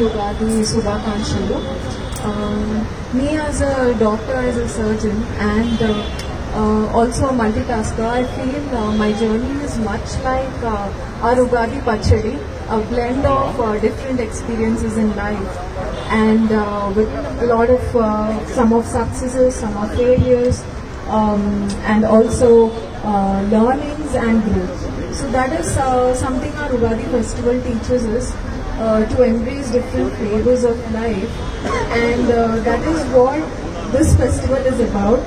Ugadi Shubhakankshalu. Me as a doctor, as a surgeon, and also a multitasker, I feel my journey is much like our Ugadi Pachadi, a blend of different experiences in life, and with a lot of some of successes, some of failures, and also learnings and growth. So that is something our Ugadi festival teaches us. To embrace different flavors of life, and that is what this festival is about.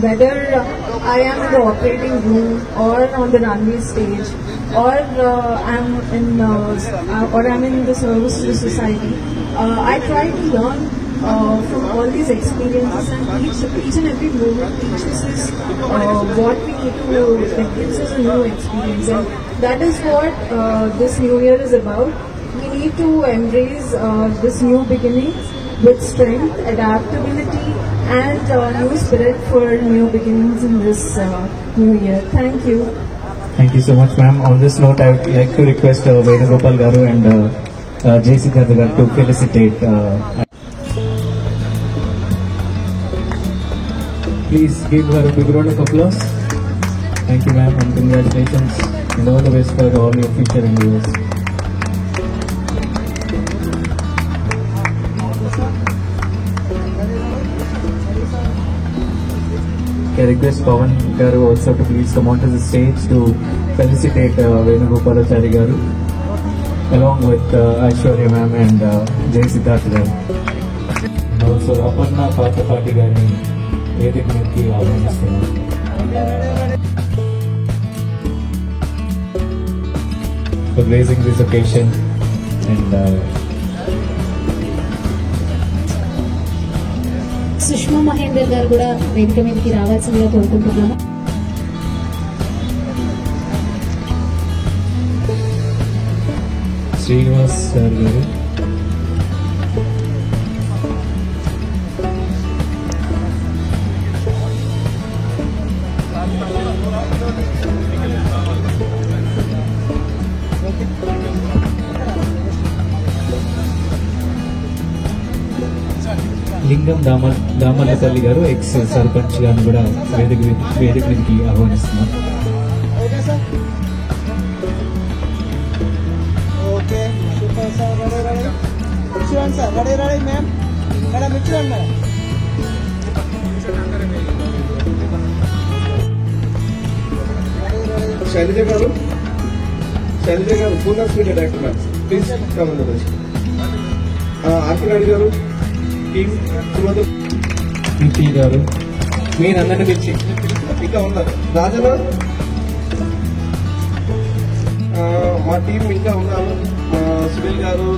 Whether I am in the operating room or on the runway stage, or I'm in the service to the society, I try to learn from all these experiences, and each and every moment teaches us what we need to, it gives us a new experience, and that is what this new year is about. We need to embrace this new beginnings with strength, adaptability, and new spirit for new beginnings in this new year. Thank you. Thank you so much, ma'am. On this note, I would like to request Venugopal Garu and J. Siddhartha Garu to felicitate. Please give her a big round of applause. Thank you, ma'am, and congratulations, and all the best for all your future endeavors. I request Pawan Garu also to please come onto the stage to felicitate Venugopalachari Garu, along with Aishwarya ma'am and J. Siddhartha Garu. And also Aparna Pathapati Gani వేదిక మీదకి ఆహ్వానిస్తున్నాను. For blazing this occasion, and Sushma Mahender గారు కూడా వేదిక మీదకి రావాల్సిందిగా కోరుకుంటున్నాను. Srinivas sir గారు, లింగం దామర్లపల్లి గారు ఎక్స్ సర్పంచ్ గారిని కూడా వేదిక మీదకి ఆహ్వానిస్తున్నారు. శైలజ గారు Purna speed director please come ఆర్కి నాయుడు గారు, పీపీ గారు, మీరు అందరినీ పిలిచి ఇంకా ఉన్నారు. రాజన మా టీం ఇంకా ఉన్నారు. సునీల్ గారు,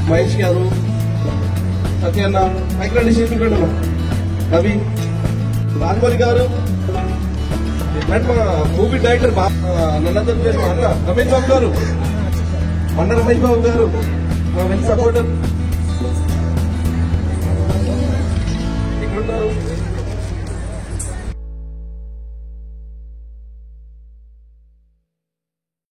మహేష్ గారు, సత్యన్న, మైక్రోడి చేసుకుంటున్నా, రవి, రాజమౌళి గారు, అండ్ మా మూవీ డైరెక్టర్ నన్నతో చేసిన అన్న రమేష్ బాబు గారు, అన్న రమేష్ బాబు గారు, మా వెల్ సపోర్టర్ ఇక్కడ ఉన్నారు.